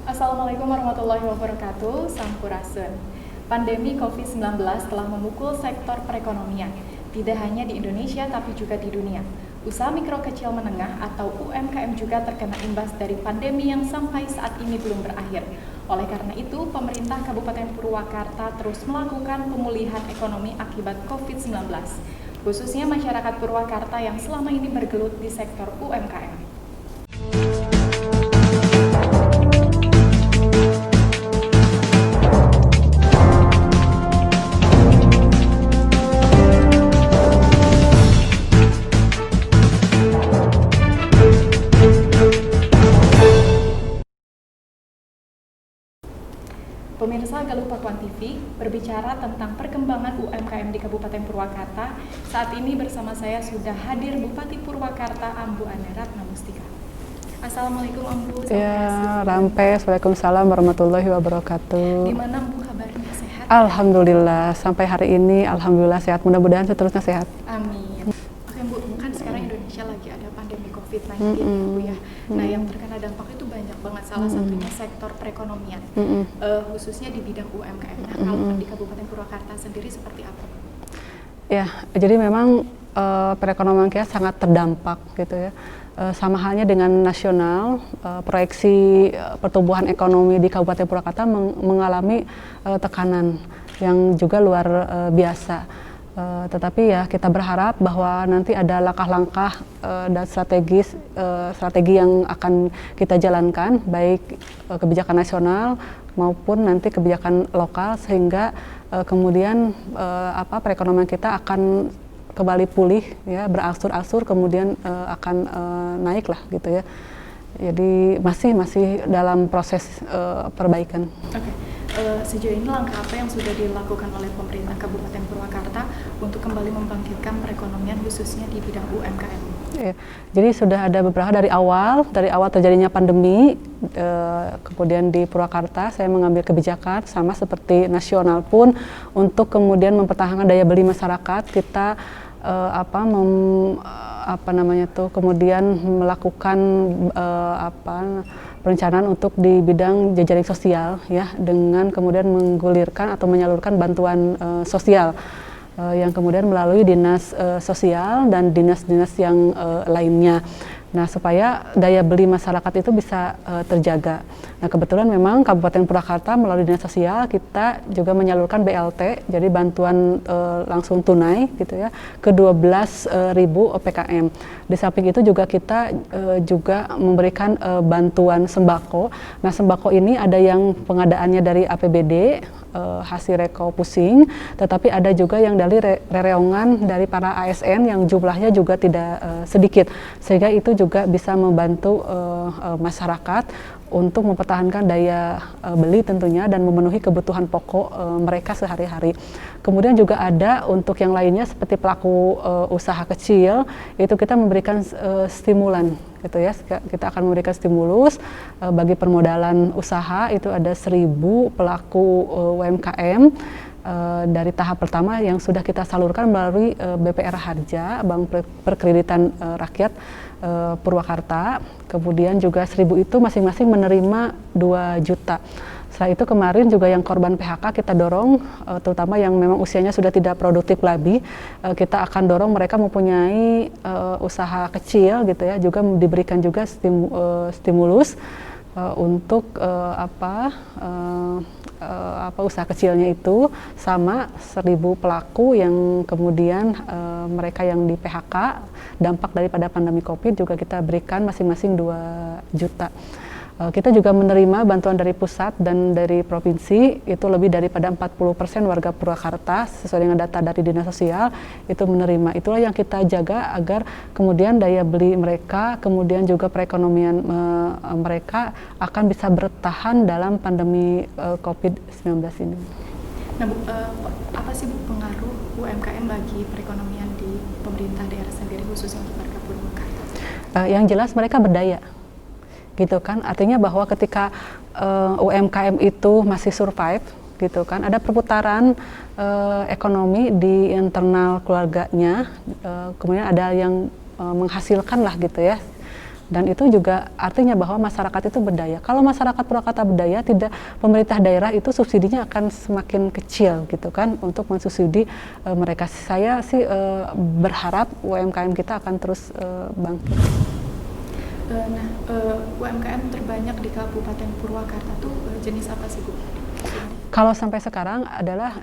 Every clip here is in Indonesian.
Assalamualaikum warahmatullahi wabarakatuh, Sampurasun. Pandemi COVID-19 telah memukul sektor perekonomian, tidak hanya di Indonesia tapi juga di dunia. Usaha mikro kecil menengah atau UMKM juga terkena imbas dari pandemi yang sampai saat ini belum berakhir. Oleh karena itu, pemerintah Kabupaten Purwakarta terus melakukan pemulihan ekonomi akibat COVID-19, khususnya masyarakat Purwakarta yang selama ini bergelut di sektor UMKM. Pemirsa Galuh Pakuan TV berbicara tentang perkembangan UMKM di Kabupaten Purwakarta. Saat ini bersama saya sudah hadir Bupati Purwakarta Ambu Ane Ratna Mustika. Assalamualaikum Ambu. Ya, Rampes. Waalaikumsalam warahmatullahi wabarakatuh. Gimana Ambu kabarnya, sehat? Alhamdulillah, sampai hari ini alhamdulillah sehat. Mudah-mudahan seterusnya sehat. Amin. Oke Bu, kan sekarang Indonesia lagi ada pandemi COVID-19 ya Bu ya. Nah yang terkena dampak itu banyak banget, salah satunya sektor perekonomian, khususnya di bidang UMKM. Nah kalau di Kabupaten Purwakarta sendiri seperti apa? Ya, jadi memang perekonomian kita sangat terdampak gitu ya. Sama halnya dengan nasional, proyeksi pertumbuhan ekonomi di Kabupaten Purwakarta mengalami tekanan yang juga luar biasa. Tetapi ya kita berharap bahwa nanti ada langkah-langkah dan strategi yang akan kita jalankan, baik kebijakan nasional maupun nanti kebijakan lokal, sehingga kemudian perekonomian kita akan kembali pulih ya, berangsur-angsur kemudian akan naik lah gitu ya. Jadi masih dalam proses perbaikan. Sejauh ini langkah apa yang sudah dilakukan oleh pemerintah Kabupaten Purwakarta untuk kembali membangkitkan perekonomian khususnya di bidang UMKM? Ya, jadi sudah ada beberapa dari awal terjadinya pandemi, kemudian di Purwakarta saya mengambil kebijakan sama seperti nasional pun untuk kemudian mempertahankan daya beli masyarakat. Kita kemudian melakukan perencanaan untuk di bidang jejaring sosial ya, dengan kemudian menggulirkan atau menyalurkan bantuan sosial yang kemudian melalui dinas sosial dan dinas-dinas yang lainnya. Nah, supaya daya beli masyarakat itu bisa terjaga. Nah, kebetulan memang Kabupaten Purwakarta melalui dinas sosial kita juga menyalurkan BLT, jadi bantuan langsung tunai gitu ya, ke 12.000 OPKM. Di samping itu juga kita juga memberikan bantuan sembako. Nah, sembako ini ada yang pengadaannya dari APBD, hasil reko pusing, tetapi ada juga yang dari rereongan dari para ASN yang jumlahnya juga tidak sedikit, sehingga itu juga bisa membantu masyarakat untuk mempertahankan daya beli tentunya dan memenuhi kebutuhan pokok mereka sehari-hari. Kemudian juga ada untuk yang lainnya seperti pelaku usaha kecil, itu kita memberikan stimulan gitu ya. Kita akan memberikan stimulus bagi permodalan usaha, itu ada 1.000 pelaku UMKM dari tahap pertama yang sudah kita salurkan melalui BPR Harja, Bank Perkreditan Rakyat Purwakarta. Kemudian juga 1.000 itu masing-masing menerima 2 juta. Setelah itu kemarin juga yang korban PHK kita dorong, terutama yang memang usianya sudah tidak produktif lagi, kita akan dorong mereka mempunyai usaha kecil gitu ya, juga diberikan juga stimulus untuk usaha kecilnya itu, sama 1.000 pelaku yang kemudian mereka yang di PHK dampak daripada pandemi COVID juga kita berikan masing-masing 2 juta. Kita juga menerima bantuan dari pusat dan dari provinsi, itu lebih daripada 40% warga Purwakarta sesuai dengan data dari Dinas Sosial itu menerima. Itulah yang kita jaga agar kemudian daya beli mereka, kemudian juga perekonomian mereka akan bisa bertahan dalam pandemi COVID-19 ini. Nah Bu, apa sih Bu pengaruh UMKM bagi perekonomian di pemerintah daerah sendiri khususnya untuk warga Purwakarta? Yang jelas mereka berdaya. Gitu kan, artinya bahwa ketika UMKM itu masih survive gitu kan, ada perputaran ekonomi di internal keluarganya, kemudian ada yang menghasilkan lah gitu ya, Dan itu juga artinya bahwa masyarakat itu berdaya. Kalau masyarakat Purwakarta berdaya, tidak, pemerintah daerah itu subsidinya akan semakin kecil gitu kan untuk mensubsidi mereka. Saya sih berharap UMKM kita akan terus bangkit. UMKM terbanyak di Kabupaten Purwakarta tuh jenis apa sih, Bu? Kalau sampai sekarang adalah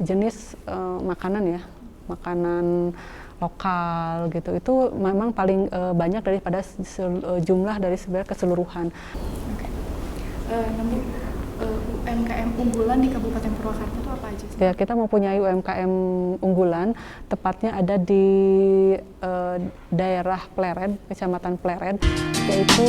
jenis makanan ya, makanan lokal gitu. Itu memang paling banyak daripada jumlah dari sebenarnya keseluruhan. Oke. Namun UMKM unggulan di Kabupaten Purwakarta itu apa aja sih? Ya, kita mempunyai UMKM unggulan, tepatnya ada di daerah Pleret, Kecamatan Pleret, yaitu